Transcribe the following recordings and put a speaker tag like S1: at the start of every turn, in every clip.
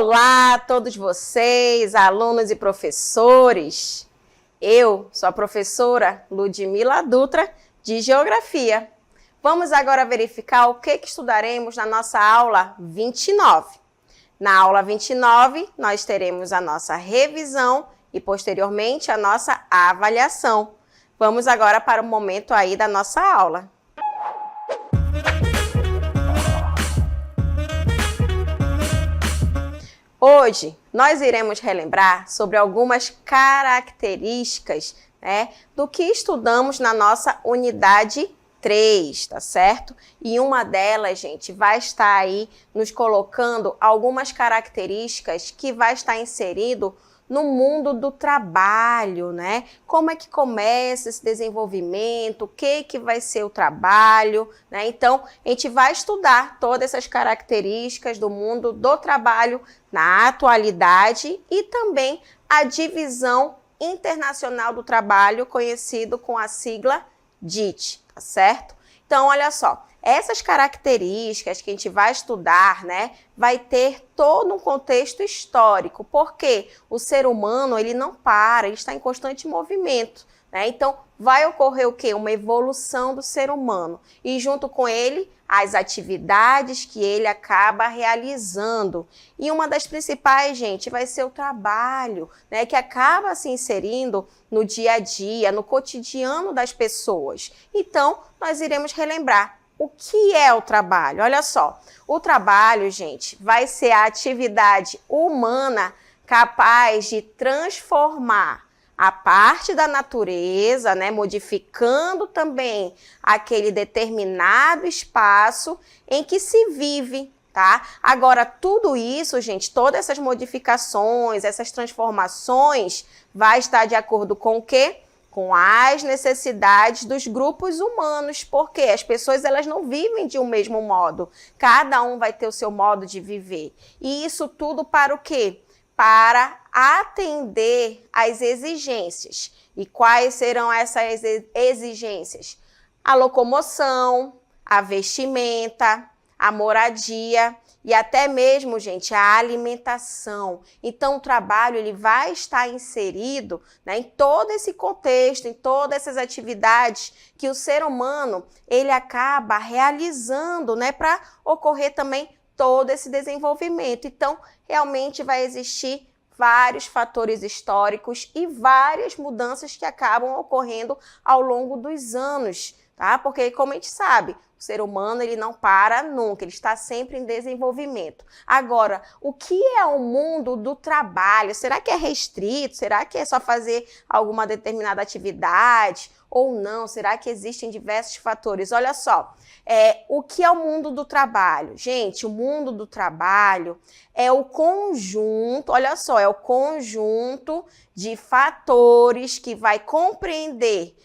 S1: Olá a todos vocês, alunos e professores. Eu sou a professora Ludmila Dutra, de Geografia. Vamos agora verificar o que estudaremos na nossa aula 29. Na aula 29, nós teremos a nossa revisão e, posteriormente, a nossa avaliação. Vamos agora para o momento aí da nossa aula. Hoje, nós iremos relembrar sobre algumas características, do que estudamos na nossa unidade 3, tá certo? E uma delas, gente, vai estar aí nos colocando algumas características que vai estar inserido no mundo do trabalho, né? Como é que começa esse desenvolvimento, o que vai ser o trabalho, né? Então, a gente vai estudar todas essas características do mundo do trabalho na atualidade e também a divisão internacional do trabalho, conhecido com a sigla DIT, tá certo? Então, olha só, essas características que a gente vai estudar, vai ter todo um contexto histórico, porque o ser humano, ele não para, ele está em constante movimento, Então, vai ocorrer o quê? Uma evolução do ser humano e, junto com ele, as atividades que ele acaba realizando. E uma das principais, gente, vai ser o trabalho, que acaba se inserindo no dia a dia, no cotidiano das pessoas. Então, nós iremos relembrar o que é o trabalho. Olha só, o trabalho, gente, vai ser a atividade humana capaz de transformar a parte da natureza, modificando também aquele determinado espaço em que se vive, tá? Agora, tudo isso, gente, todas essas modificações, essas transformações, vai estar de acordo com o quê? Com as necessidades dos grupos humanos, porque as pessoas elas não vivem de um mesmo modo, cada um vai ter o seu modo de viver. E isso tudo para o quê? Para atender às exigências. E quais serão essas exigências? A locomoção, a vestimenta, a moradia e até mesmo, gente, a alimentação. Então, o trabalho ele vai estar inserido em todo esse contexto, em todas essas atividades que o ser humano ele acaba realizando, para ocorrer também todo esse desenvolvimento. Então, realmente vai existir vários fatores históricos e várias mudanças que acabam ocorrendo ao longo dos anos, tá? Porque, como a gente sabe, o ser humano ele não para nunca, ele está sempre em desenvolvimento. Agora, o que é o mundo do trabalho? Será que é restrito? Será que é só fazer alguma determinada atividade? Ou não? Será que existem diversos fatores? Olha só, o que é o mundo do trabalho? Gente, o mundo do trabalho é o conjunto, olha só, é o conjunto de fatores que vai compreender,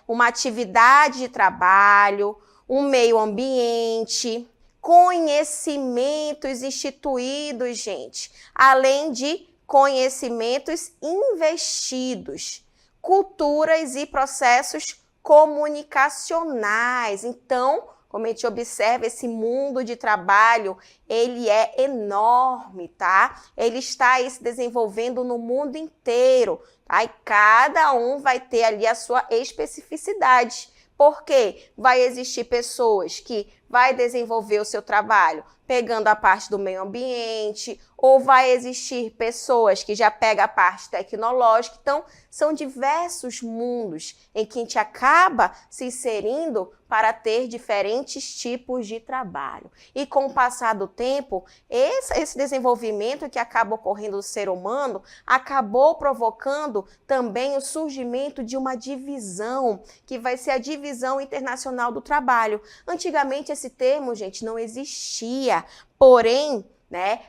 S1: uma atividade de trabalho, um meio ambiente, conhecimentos instituídos, gente, além de conhecimentos investidos, culturas e processos comunicacionais. Então, como a gente observa, esse mundo de trabalho, ele é enorme, tá? Ele está aí se desenvolvendo no mundo inteiro, tá? E cada um vai ter ali a sua especificidade. Porque vai existir pessoas que vai desenvolver o seu trabalho pegando a parte do meio ambiente, ou vai existir pessoas que já pegam a parte tecnológica. Então, são diversos mundos em que a gente acaba se inserindo para ter diferentes tipos de trabalho. E com o passar do tempo, esse desenvolvimento que acaba ocorrendo no ser humano acabou provocando também o surgimento de uma divisão, que vai ser a divisão internacional do trabalho. Antigamente esse termo, gente, não existia, porém,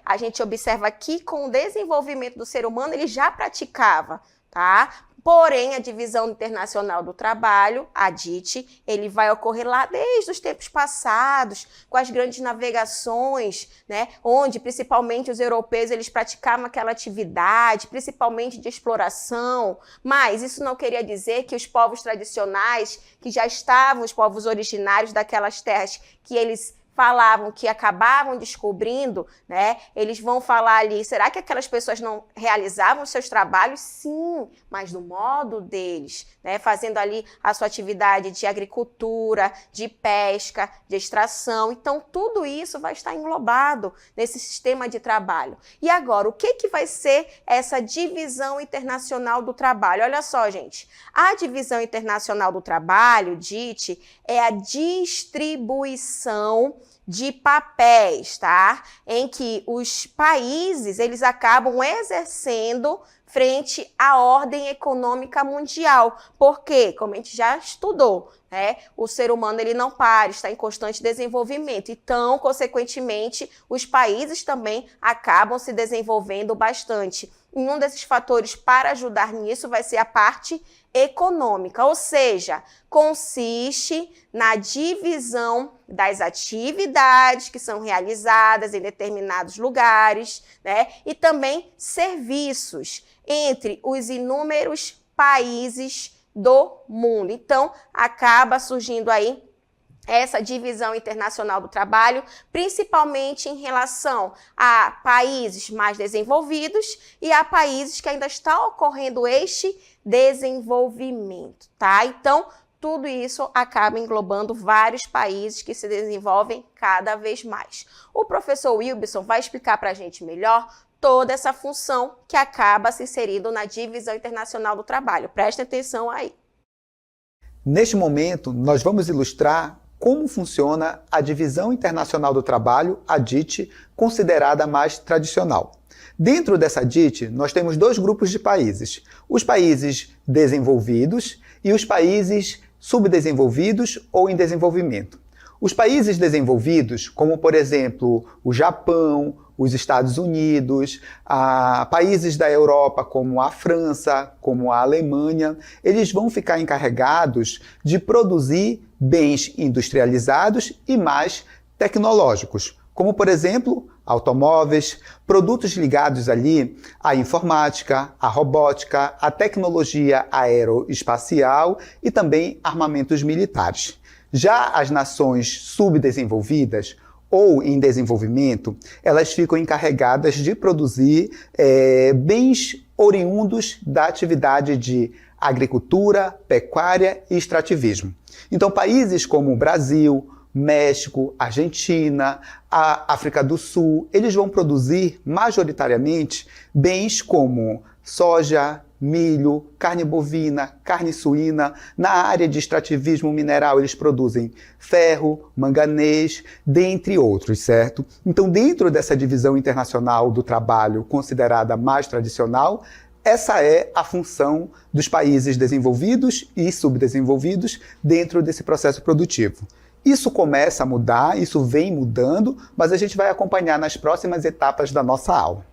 S1: a gente observa que com o desenvolvimento do ser humano ele já praticava, tá? Porém, a Divisão Internacional do Trabalho, a DIT, ele vai ocorrer lá desde os tempos passados, com as grandes navegações, onde principalmente os europeus eles praticavam aquela atividade, principalmente de exploração. Mas isso não queria dizer que os povos tradicionais, que já estavam, os povos originários daquelas terras, que eles falavam que acabavam descobrindo, né? Eles vão falar ali, será que aquelas pessoas não realizavam seus trabalhos? Sim, mas do modo deles, né? Fazendo ali a sua atividade de agricultura, de pesca, de extração. Então, tudo isso vai estar englobado nesse sistema de trabalho. E agora, o que vai ser essa divisão internacional do trabalho? Olha só, gente, a divisão internacional do trabalho, DIT, é a distribuição de papéis, tá? Em que os países, eles acabam exercendo frente à ordem econômica mundial. Por quê? Como a gente já estudou, né? O ser humano, ele não para, está em constante desenvolvimento. Então, consequentemente, os países também acabam se desenvolvendo bastante. E um desses fatores para ajudar nisso vai ser a parte econômica, ou seja, consiste na divisão das atividades que são realizadas em determinados lugares, né? E também serviços entre os inúmeros países do mundo. Então, acaba surgindo aí essa divisão internacional do trabalho, principalmente em relação a países mais desenvolvidos e a países que ainda está ocorrendo este desenvolvimento, tá? Então, tudo isso acaba englobando vários países que se desenvolvem cada vez mais. O professor Wilberson vai explicar para a gente melhor toda essa função que acaba se inserindo na divisão internacional do trabalho. Prestem atenção aí.
S2: Neste momento, nós vamos ilustrar como funciona a Divisão Internacional do Trabalho, a DIT, considerada mais tradicional. Dentro dessa DIT, nós temos dois grupos de países: os países desenvolvidos e os países subdesenvolvidos ou em desenvolvimento. Os países desenvolvidos, como por exemplo o Japão, os Estados Unidos, países da Europa como a França, como a Alemanha, eles vão ficar encarregados de produzir bens industrializados e mais tecnológicos, como por exemplo automóveis, produtos ligados ali à informática, à robótica, à tecnologia aeroespacial e também armamentos militares. Já as nações subdesenvolvidas ou em desenvolvimento, elas ficam encarregadas de produzir bens oriundos da atividade de agricultura, pecuária e extrativismo. Então, países como o Brasil, México, Argentina, a África do Sul, eles vão produzir majoritariamente bens como soja, milho, carne bovina, carne suína. Na área de extrativismo mineral, eles produzem ferro, manganês, dentre outros, certo? Então, dentro dessa divisão internacional do trabalho considerada mais tradicional, essa é a função dos países desenvolvidos e subdesenvolvidos dentro desse processo produtivo. Isso começa a mudar, isso vem mudando, mas a gente vai acompanhar nas próximas etapas da nossa aula.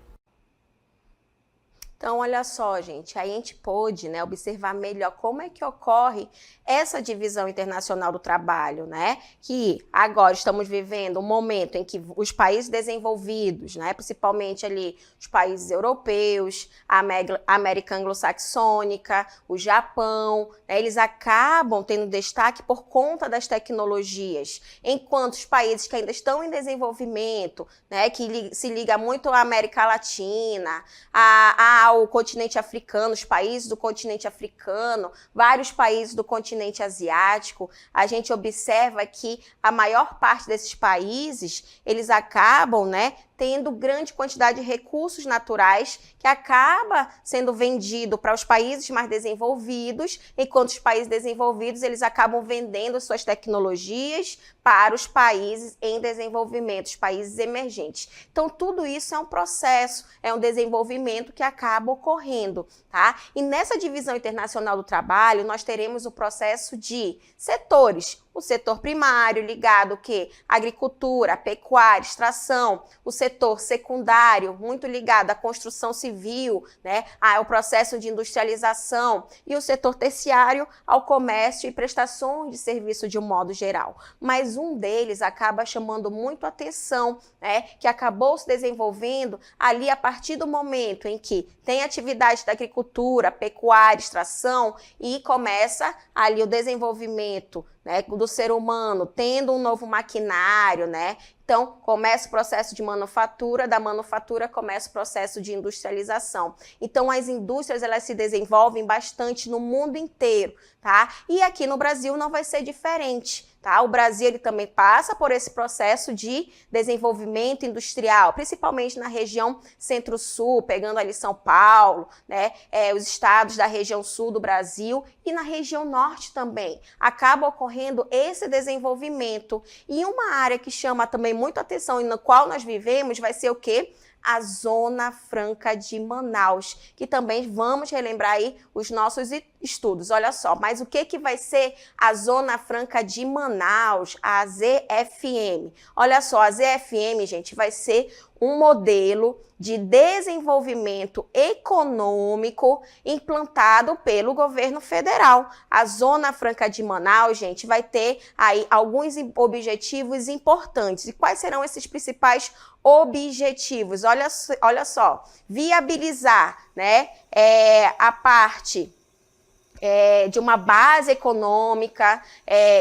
S1: Então, olha só, gente, aí a gente pôde, né, observar melhor como é que ocorre essa divisão internacional do trabalho, né? Que agora estamos vivendo um momento em que os países desenvolvidos, né, principalmente ali os países europeus, a América anglo-saxônica, o Japão, né, eles acabam tendo destaque por conta das tecnologias, enquanto os países que ainda estão em desenvolvimento, né, que se liga muito à América Latina, ao continente africano, os países do continente africano, vários países do continente asiático, a gente observa que a maior parte desses países, eles acabam, né, tendo grande quantidade de recursos naturais que acaba sendo vendido para os países mais desenvolvidos, enquanto os países desenvolvidos, eles acabam vendendo suas tecnologias para os países em desenvolvimento, os países emergentes. Então, tudo isso é um processo, é um desenvolvimento que acaba ocorrendo, tá? E nessa divisão internacional do trabalho, nós teremos o processo de setores. O setor primário ligado ao quê? Agricultura, pecuária, extração. O setor secundário, muito ligado à construção civil, né? Ao processo de industrialização. E o setor terciário ao comércio e prestações de serviço de um modo geral. Mas um deles acaba chamando muito atenção, né? Que acabou se desenvolvendo ali a partir do momento em que tem atividade da agricultura, pecuária, extração e começa ali o desenvolvimento né, do ser humano, tendo um novo maquinário, né? Então, começa o processo de manufatura, da manufatura começa o processo de industrialização. Então, as indústrias, elas se desenvolvem bastante no mundo inteiro, tá? E aqui no Brasil não vai ser diferente, tá? O Brasil, ele também passa por esse processo de desenvolvimento industrial, principalmente na região centro-sul, pegando ali São Paulo, né? Os estados da região sul do Brasil e na região norte também. Acaba ocorrendo esse desenvolvimento. E uma área que chama também muito atenção e na qual nós vivemos vai ser o quê? A Zona Franca de Manaus, que também vamos relembrar aí os nossos estudos. Olha só, mas o que vai ser a Zona Franca de Manaus, a ZFM? Olha só, a ZFM, gente, vai ser um modelo de desenvolvimento econômico implantado pelo governo federal. A Zona Franca de Manaus, gente, vai ter aí alguns objetivos importantes. E quais serão esses principais objetivos? Olha só, viabilizar, né, a parte de uma base econômica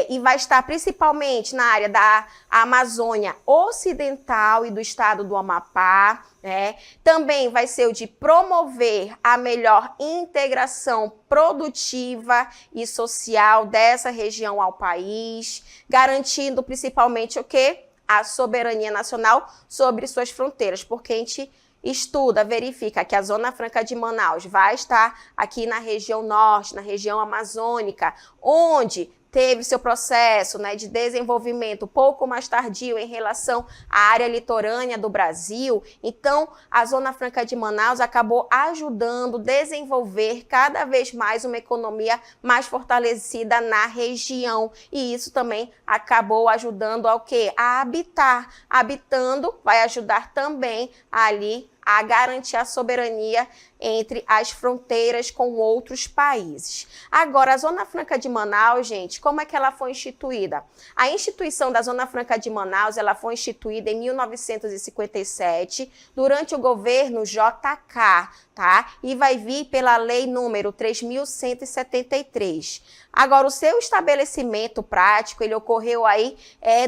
S1: e vai estar principalmente na área da Amazônia Ocidental e do estado do Amapá, né? Também vai ser o de promover a melhor integração produtiva e social dessa região ao país, garantindo principalmente o quê? A soberania nacional sobre suas fronteiras, porque a gente estuda, verifica que a Zona Franca de Manaus vai estar aqui na região norte, na região amazônica, onde teve seu processo, né, de desenvolvimento um pouco mais tardio em relação à área litorânea do Brasil. Então, a Zona Franca de Manaus acabou ajudando a desenvolver cada vez mais uma economia mais fortalecida na região. E isso também acabou ajudando ao quê? A habitar. Habitando vai ajudar também ali a garantir a soberania entre as fronteiras com outros países. Agora, a Zona Franca de Manaus, gente, como é que ela foi instituída? A instituição da Zona Franca de Manaus, ela foi instituída em 1957, durante o governo JK, tá? E vai vir pela lei número 3.173. Agora, o seu estabelecimento prático, ele ocorreu aí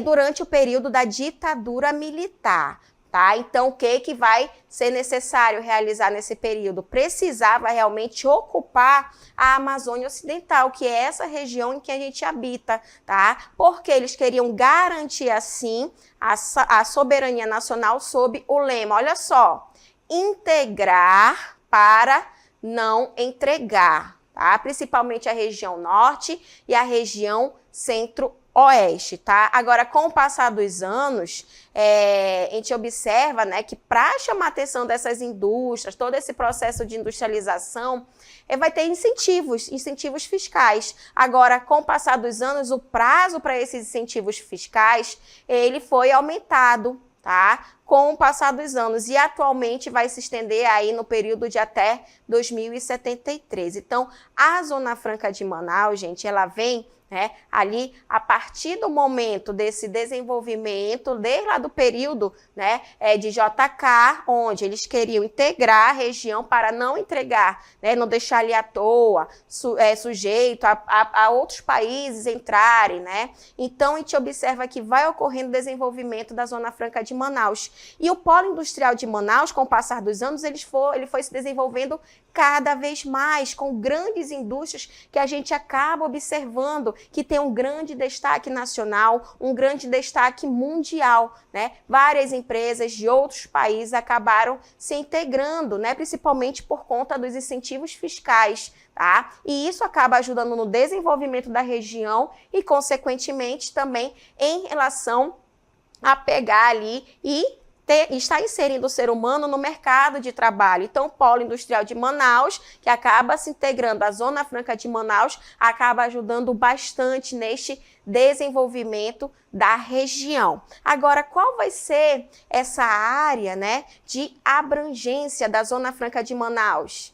S1: durante o período da ditadura militar. Tá? Então, o que vai ser necessário realizar nesse período? Precisava realmente ocupar a Amazônia Ocidental, que é essa região em que a gente habita, tá? Porque eles queriam garantir, assim, a soberania nacional sob o lema, olha só, integrar para não entregar, tá? Principalmente a região norte e a região centro-oeste, tá? Agora, com o passar dos anos, a gente observa, né, que para chamar a atenção dessas indústrias, todo esse processo de industrialização, vai ter incentivos fiscais. Agora, com o passar dos anos, o prazo para esses incentivos fiscais, ele foi aumentado, tá? Com o passar dos anos, e atualmente vai se estender aí no período de até 2073. Então, a Zona Franca de Manaus, gente, ela vem ali a partir do momento desse desenvolvimento, desde lá do período, né, de JK, onde eles queriam integrar a região para não entregar, né, não deixar ali à toa, sujeito a outros países entrarem, né? Então, a gente observa que vai ocorrendo o desenvolvimento da Zona Franca de Manaus. E o polo industrial de Manaus, com o passar dos anos, ele foi se desenvolvendo cada vez mais, com grandes indústrias que a gente acaba observando que tem um grande destaque nacional, um grande destaque mundial, né? Várias empresas de outros países acabaram se integrando, né? Principalmente por conta dos incentivos fiscais, tá? E isso acaba ajudando no desenvolvimento da região e, consequentemente, também em relação a pegar ali e está inserindo o ser humano no mercado de trabalho. Então, o Polo Industrial de Manaus, que acaba se integrando à Zona Franca de Manaus, acaba ajudando bastante neste desenvolvimento da região. Agora, qual vai ser essa área, né, de abrangência da Zona Franca de Manaus?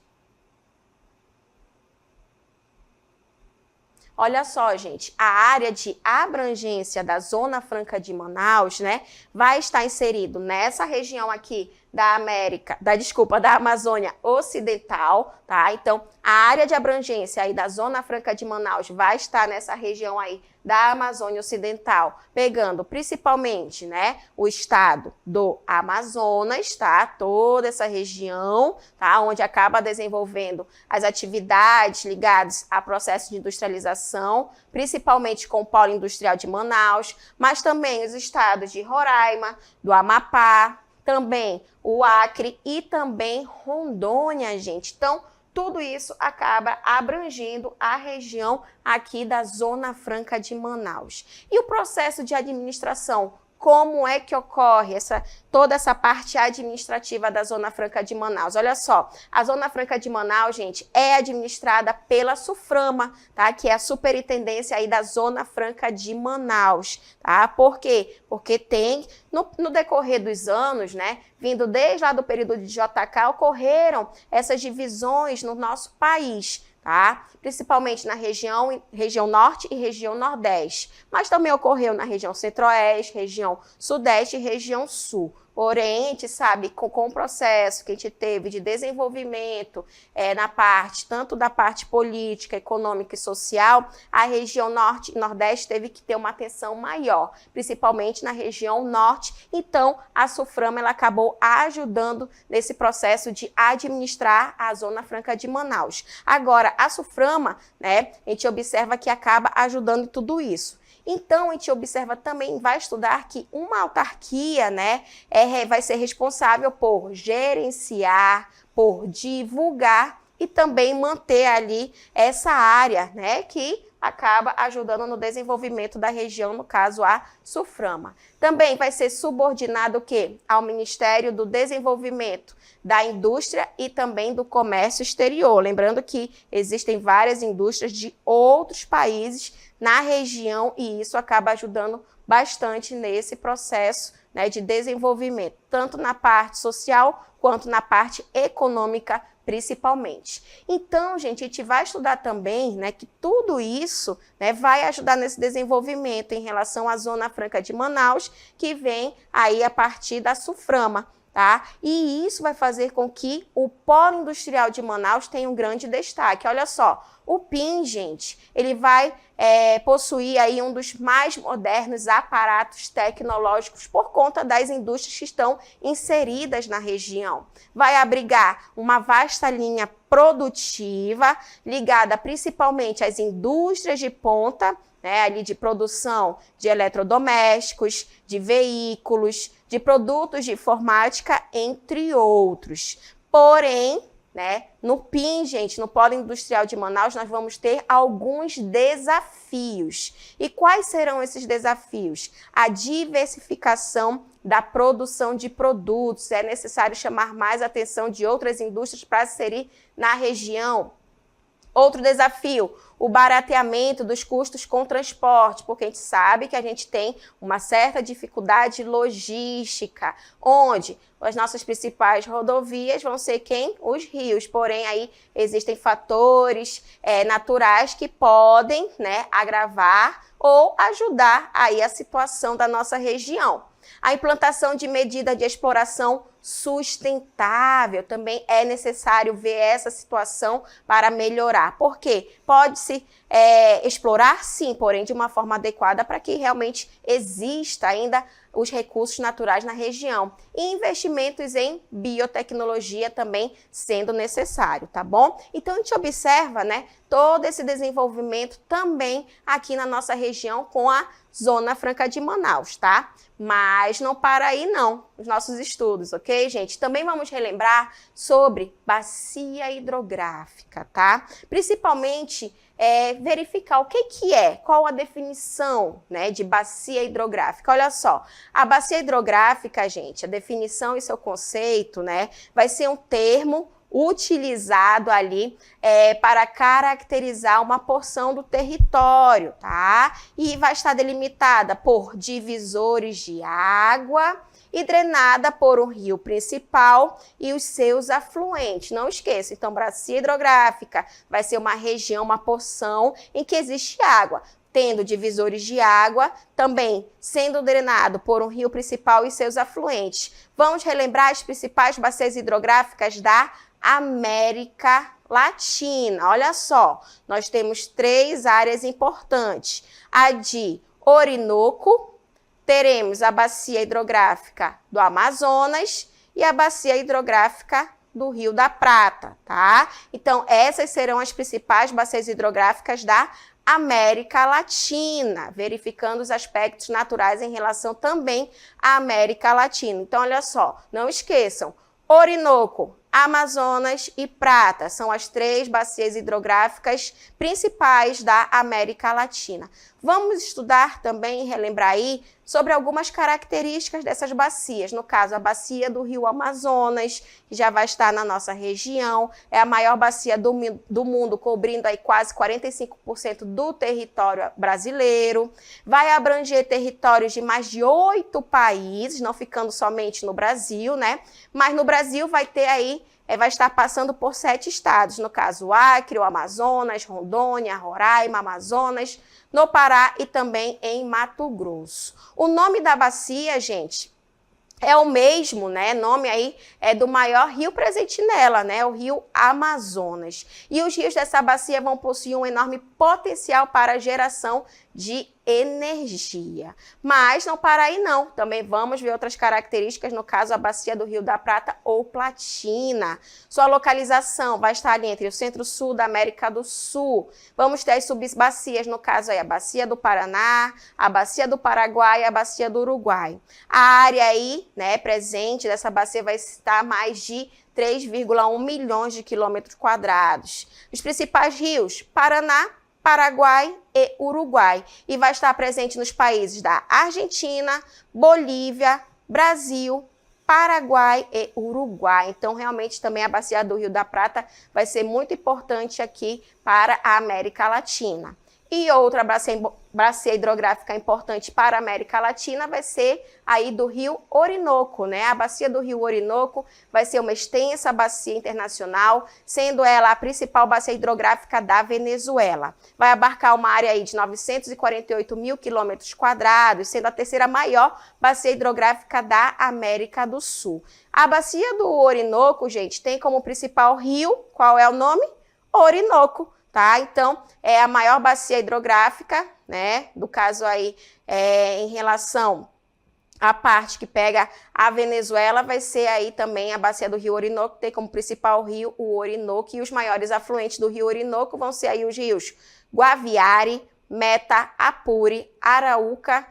S1: Olha só, gente, a área de abrangência da Zona Franca de Manaus, né, vai estar inserido nessa região aqui da Amazônia Ocidental, tá? Então, a área de abrangência aí da Zona Franca de Manaus vai estar nessa região aí da Amazônia Ocidental, pegando principalmente, né, o estado do Amazonas, tá? Toda essa região, tá? Onde acaba desenvolvendo as atividades ligadas a processo de industrialização, principalmente com o Polo Industrial de Manaus, mas também os estados de Roraima, do Amapá, também o Acre e também Rondônia, gente. Então, tudo isso acaba abrangendo a região aqui da Zona Franca de Manaus. E o processo de administração, como é que ocorre toda essa parte administrativa da Zona Franca de Manaus? Olha só, a Zona Franca de Manaus, gente, é administrada pela SUFRAMA, tá? Que é a superintendência aí da Zona Franca de Manaus, tá? Por quê? Porque tem, no decorrer dos anos, né, vindo desde lá do período de JK, ocorreram essas divisões no nosso país, tá? Principalmente na região norte e região nordeste, mas também ocorreu na região centro-oeste, região sudeste e região sul. Porém, a gente sabe, com o processo que a gente teve de desenvolvimento tanto da parte política, econômica e social, a região norte e nordeste teve que ter uma atenção maior, principalmente na região norte. Então, a SUFRAMA ela acabou ajudando nesse processo de administrar a Zona Franca de Manaus. Agora, a SUFRAMA, né, a gente observa que acaba ajudando em tudo isso. Então, a gente observa também, vai estudar que uma autarquia, né, vai ser responsável por gerenciar, por divulgar e também manter ali essa área, né, que acaba ajudando no desenvolvimento da região, no caso a SUFRAMA. Também vai ser subordinado o quê? Ao Ministério do Desenvolvimento da Indústria e também do Comércio Exterior. Lembrando que existem várias indústrias de outros países na região e isso acaba ajudando bastante nesse processo, né, de desenvolvimento, tanto na parte social quanto na parte econômica, principalmente. Então, gente, a gente vai estudar também, né, que tudo isso, né, vai ajudar nesse desenvolvimento em relação à Zona Franca de Manaus, que vem aí a partir da SUFRAMA, tá? E isso vai fazer com que o Polo Industrial de Manaus tenha um grande destaque. Olha só, o PIN, gente, ele vai possuir aí um dos mais modernos aparatos tecnológicos por conta das indústrias que estão inseridas na região. Vai abrigar uma vasta linha produtiva ligada principalmente às indústrias de ponta, né, ali de produção de eletrodomésticos, de veículos, de produtos de informática, entre outros. Porém, né, no PIN, gente, no Polo Industrial de Manaus, nós vamos ter alguns desafios. E quais serão esses desafios? A diversificação da produção de produtos. É necessário chamar mais a atenção de outras indústrias para inserir na região. Outro desafio, o barateamento dos custos com transporte, porque a gente sabe que a gente tem uma certa dificuldade logística, onde as nossas principais rodovias vão ser quem? Os rios, porém aí existem fatores naturais que podem, né, agravar ou ajudar aí a situação da nossa região. A implantação de medida de exploração sustentável, também é necessário ver essa situação para melhorar. Por quê? Pode-se explorar, sim, porém de uma forma adequada para que realmente exista ainda os recursos naturais na região. E investimentos em biotecnologia também sendo necessário, tá bom? Então, a gente observa, né, todo esse desenvolvimento também aqui na nossa região com a Zona Franca de Manaus, tá? Mas não para aí não, os nossos estudos, ok, gente? Também vamos relembrar sobre bacia hidrográfica, tá? Principalmente verificar o que é, qual a definição, né, de bacia hidrográfica. Olha só, a bacia hidrográfica, gente, a definição e seu conceito, né, vai ser um termo utilizado ali para caracterizar uma porção do território, tá? E vai estar delimitada por divisores de água e drenada por um rio principal e os seus afluentes. Não esqueça, então, bacia hidrográfica vai ser uma região, uma porção em que existe água. tendo divisores de água, também sendo drenado por um rio principal e seus afluentes. Vamos relembrar as principais bacias hidrográficas da América Latina. Olha só, nós temos 3 áreas importantes. A de Orinoco, teremos a bacia hidrográfica do Amazonas e a bacia hidrográfica do Rio da Prata, tá? Então, essas serão as principais bacias hidrográficas da América Latina, verificando os aspectos naturais em relação também à América Latina. Então, olha só, não esqueçam, Orinoco, Amazonas e Prata são as 3 bacias hidrográficas principais da América Latina. Vamos estudar também e relembrar aí sobre algumas características dessas bacias. No caso, a bacia do Rio Amazonas, que já vai estar na nossa região, é a maior bacia do mundo, cobrindo aí quase 45% do território brasileiro. Vai abranger territórios de mais de 8 países, não ficando somente no Brasil, né? Mas no Brasil vai ter aí vai estar passando por 7 estados, no caso Acre, o Amazonas, Rondônia, Roraima, Amazonas, no Pará e também em Mato Grosso. O nome da bacia, gente, é o mesmo, né? Nome aí é do maior rio presente nela, né? O rio Amazonas. E os rios dessa bacia vão possuir um enorme potencial para a geração de energia. Mas não para aí não, também vamos ver outras características, no caso a bacia do Rio da Prata ou Platina. Sua localização vai estar ali entre o centro-sul da América do Sul. Vamos ter as subbacias, no caso aí a bacia do Paraná, a bacia do Paraguai e a bacia do Uruguai. A área aí, né, presente dessa bacia vai estar mais de 3,1 milhões de quilômetros quadrados. Os principais rios, Paraná, Paraguai e Uruguai. E vai estar presente nos países da Argentina, Bolívia, Brasil, Paraguai e Uruguai. Então, realmente, também a bacia do Rio da Prata vai ser muito importante aqui para a América Latina. E outra bacia hidrográfica importante para a América Latina vai ser aí do Rio Orinoco, né? A bacia do Rio Orinoco vai ser uma extensa bacia internacional, sendo ela a principal bacia hidrográfica da Venezuela. Vai abarcar uma área aí de 948 mil quilômetros quadrados, sendo a terceira maior bacia hidrográfica da América do Sul. A bacia do Orinoco, gente, tem como principal rio, qual é o nome? Orinoco. Tá? Então, é a maior bacia hidrográfica, né? Do caso aí, em relação à parte que pega a Venezuela, vai ser aí também a bacia do Rio Orinoco, que tem como principal rio o Orinoco, e os maiores afluentes do Rio Orinoco vão ser aí os rios Guaviare, Meta, Apure, Araúca,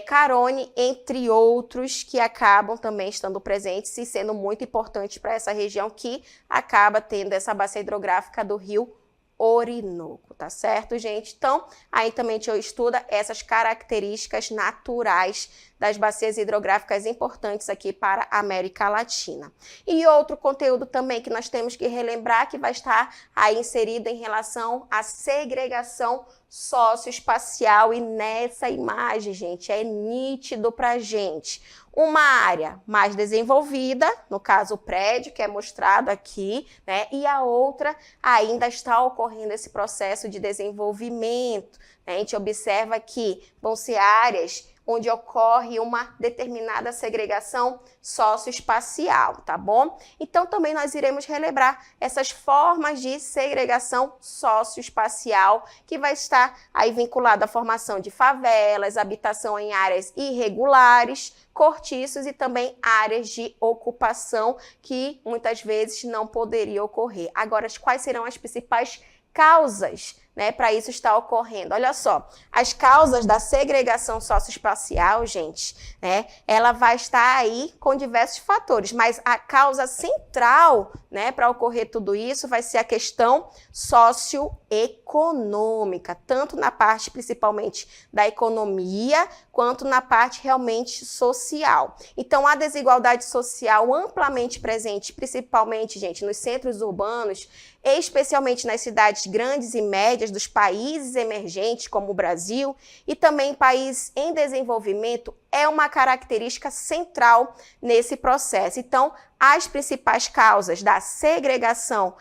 S1: Carone, entre outros, que acabam também estando presentes e sendo muito importantes para essa região que acaba tendo essa bacia hidrográfica do Rio Orinoco, tá certo, gente? Então, aí também a gente estuda essas características naturais das bacias hidrográficas importantes aqui para a América Latina. E outro conteúdo também que nós temos que relembrar, que vai estar aí inserido em relação à segregação socioespacial, e nessa imagem, gente, é nítido pra gente. Uma área mais desenvolvida, no caso o prédio, que é mostrado aqui, né? E a outra ainda está ocorrendo esse processo de desenvolvimento, né? A gente observa que vão ser áreas onde ocorre uma determinada segregação socioespacial, tá bom? Então, também nós iremos relembrar essas formas de segregação socioespacial que vai estar aí vinculada à formação de favelas, habitação em áreas irregulares, cortiços e também áreas de ocupação que muitas vezes não poderia ocorrer. Agora, quais serão as principais causas, né, para isso estar ocorrendo? Olha só, as causas da segregação socioespacial, gente, né, ela vai estar aí com diversos fatores, mas a causa central, né, para ocorrer tudo isso vai ser a questão socioeconômica, tanto na parte principalmente da economia, quanto na parte realmente social. Então, a desigualdade social amplamente presente, principalmente, gente, nos centros urbanos, especialmente nas cidades grandes e médias dos países emergentes, como o Brasil, e também países em desenvolvimento, é uma característica central nesse processo. Então, as principais causas da segregação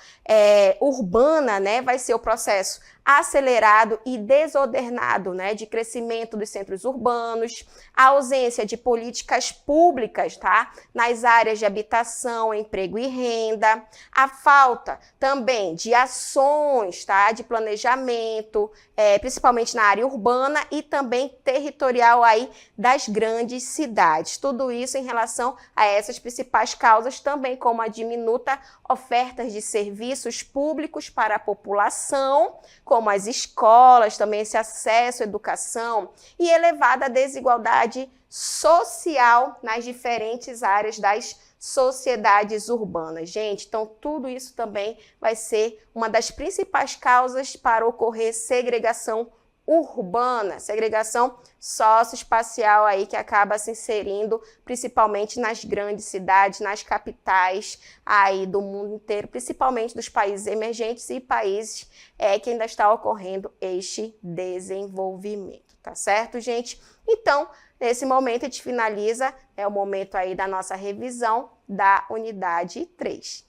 S1: urbana, né, vai ser o processo acelerado e desordenado, né, de crescimento dos centros urbanos, a ausência de políticas públicas, tá, nas áreas de habitação, emprego e renda, a falta também de ações, tá, de planejamento, principalmente na área urbana e também territorial aí das grandes cidades. Tudo isso em relação a essas principais causas, também como a diminuta oferta de serviços públicos para a população, como as escolas, também esse acesso à educação e elevada desigualdade social nas diferentes áreas das sociedades urbanas. Gente, então tudo isso também vai ser uma das principais causas para ocorrer segregação urbana, segregação socioespacial aí que acaba se inserindo principalmente nas grandes cidades, nas capitais aí do mundo inteiro, principalmente dos países emergentes e países que ainda está ocorrendo este desenvolvimento, tá certo, gente? Então, nesse momento a gente finaliza, o momento aí da nossa revisão da unidade 3.